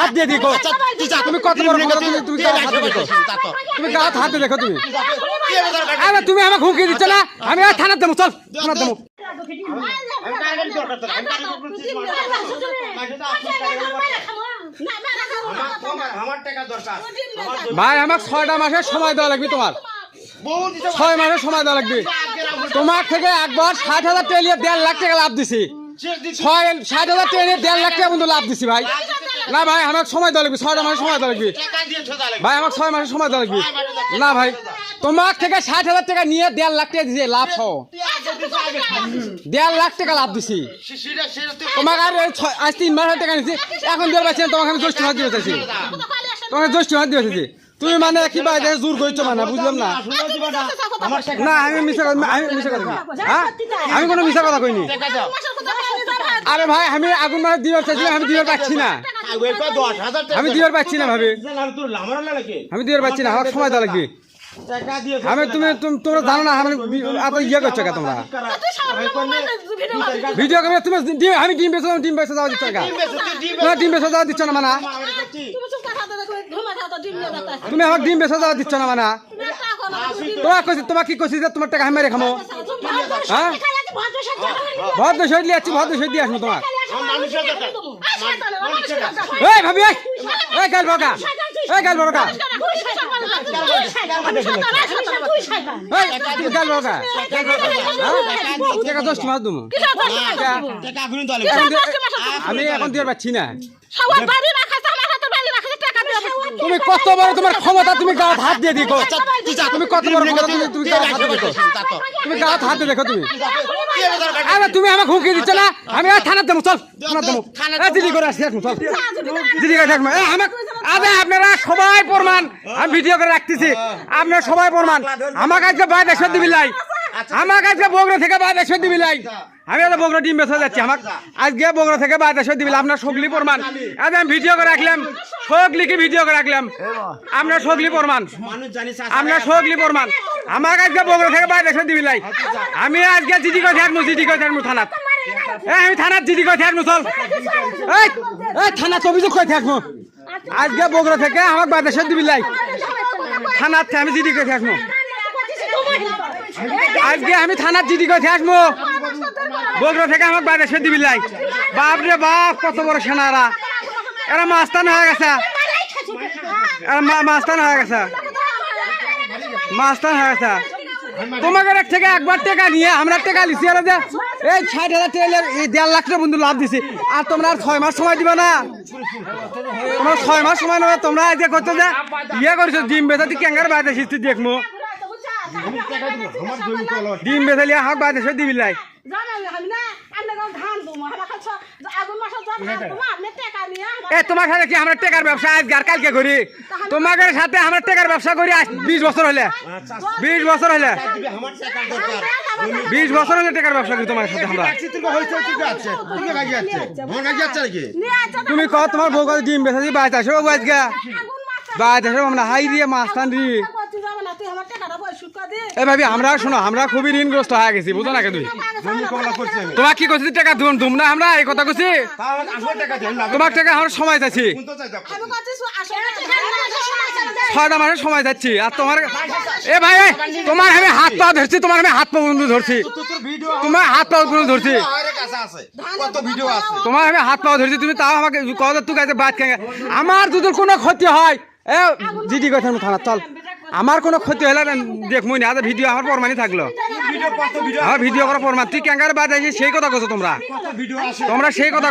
হাত দিয়ে দিকো তুমি কত বড় কথা তুমি গায়ে হাত দেখো তুমি গায়ে হাত দেখো তুমি আরে তুমি আমাকে হুমকি দিচ্ছ না আমি আর থানাতে দেবো চল থানাতে দেবো ভাই আমাকে 6টা মাসের সময় দেওয়া লাগবে তোমার 6 মাসের সময় দেওয়া লাগবে তোমার থেকে একবার 60,000 টাকা নিয়ে 1.5 লাখ টাকা লাভ দিছি 60,000 টাকা নিয়ে 1.5 লাখ টাকা লাভ দিছি ভাই না ভাই আমাকে সময় দেওয়া লাগবে 6টা মাসের সময় দেওয়া লাগবে ভাই আমাকে 6 মাসের সময় দেওয়া লাগবে না ভাই তোমার থেকে 60,000 টাকা নিয়ে 1.5 লাখ টাকা দিছি লাভ সহ 1.5 লাখ টাকা লাভ দিছি তোমাকে আর আজ 3 মাস টাকা নিছি এখন দেওয়ার পাচ্ছি তোমাকে আমি জ্যৈষ্ঠ মাস দিয়ে চাইছি তোমাকে জ্যৈষ্ঠ মাস দিয়ে চাইছি তুমি মানে কি ভাই জোর করছো মানে বুঝলাম না না আমি মিছা কথা হ্যাঁ আমি কোনো মিছা কথা কইনি আরে ভাই আমি আগুন মাস দিবার চাইছিলাম আমি দিবার পাচ্ছি না আমি দিবার পাচ্ছি না ভাবে আমি দিবার পাচ্ছি না আমার সময় দেওয়া লাগবে আমি তোমরা জানো না আমি এত ইয়ে করছো কে তোমরা ভিডিও করে তুমি আমি ডিম বেচে যাওয়া দিচ্ছ টাকা তোমার ডিম বেচে যাওয়া দিচ্ছ না মানা তুমি আমার ডিম বেচে যাওয়া দিচ্ছ না মানা তোমার কি কইছি যে তোমার টাকা আমি মেরে খামো হ্যাঁ ভদ্র সহিত দিয়ে আসছি ভদ্র সহিত দিয়ে আসবো তোমার এই ভাবি এই গাল বকা এই গাল বকা আমি এখন দিয়ে পাচ্ছি না তুমি কত বড় তোমার ক্ষমতা তুমি গাঁত হাত দিয়ে দিকো তুমি কত বড় ক্ষমতা তুমি গাঁত হাত দিয়ে দেখো তুমি গাঁত হাত দিয়ে দেখো তুমি আরে তুমি আমাকে হুমকি দিচ্ছ না আমি আর থানাতে দেবো চল থানাতে দেবো দিদি করে আসছি চল দিদি করে থাকবো আমাকে আরে আপনারা সবাই প্রমাণ আমি ভিডিও করে রাখতেছি আপনারা সবাই প্রমাণ আমাকে আজকে বাইরে এসে দিবি লাই আমাকে আজকে বগুড়া থেকে বাইরে এসে দিবি লাই আমি একটা বগুড়া ডিম বেচা যাচ্ছি আমাকে আজকে বগুড়া থেকে বাইরে এসে দিবি আপনার সগলি প্রমাণ আজ আমি ভিডিও করে রাখলাম সগলিকে ভিডিও করে রাখলাম আপনার সগলি প্রমাণ আপনার সগলি প্রমাণ আমাকে আজকে বগুড়া থেকে বাইরে এসে দিবি লাই আমি আজকে জিডি করে থাকবো থানাত আমি থানাত জিডি করে থাকবো চল এই থানাত অভিযোগ করে থাকবো আজকে বগুড়া থেকে আমাকে বাইরে এসে দিবি লাই থানাত আমি জিডি করে থাকবো আজকে আমি থানার জিডি করে আসবো বগুড়া থেকে আমাকে বাইরে এসে দিবি লাই বাপ রে বাপ কত বড় সেনারা এরা মাস্তান হয়ে গেছে মাস্তান হয়ে গেছে তোমাকে থেকে একবার টাকা নিয়ে আমরা টাকা লিখছি আর যে এই 60,000 টাকা 1.5 লাখ টাকা বন্ধু লাভ দিছি আর তোমরা আর 6 মাস সময় দিবা না তোমরা 6 মাস সময় নেবে তোমরা আজকে করতে যে ইয়ে করছো ডিম বেচা তুই ক্যাঙ্গার বাইরে এসেছি দেখবো ডিম বেচালি হাক বাইরে এসে দিবি লাই তোমার সাথে কি আমরা টেকার ব্যবসা আজকে আর কালকে করি তোমাদের সাথে আমরা টেকার ব্যবসা করি 20 বছর হলে 20 বছর হলে 20 বছর হলে টেকার ব্যবসা করি তোমার সাথে আমরা তুমি কত তোমার বউ কত ডিম বেচা বাইরে আসো আজকে বাইরে আসো আমরা হাই দিয়ে মাস্তান দিয়ে এই ভাবি আমরা শোনো আমরা খুবই ঋণগ্রস্ত হয়ে গেছি বুঝো না তুই তোমার কি করছিস টাকা ধুম না আমরা এই কথা করছি তোমার টাকা আমার সময় যাচ্ছি 6টা মাসের সময় যাচ্ছি আর তোমার এ ভাই তোমার আমি হাত পা ধরছি তোমার আমি হাত পা বন্ধু ধরছি তোমার হাত পা বন্ধু ধরছি তোমার আমি হাত পা ধরছি তুমি তাও আমাকে কত তুই কাছে বাদ খেয়ে আমার যদি কোনো ক্ষতি হয় এ জিডি কথা থানা চল আমার কোনো ক্ষতি হলে দেখবো না ভিডিও আমার প্রমাণই থাকলো আমার ভিডিও করার প্রমাণ তুই ক্যাঙ্গার বাদ সেই কথা করছো তোমরা সেই কথা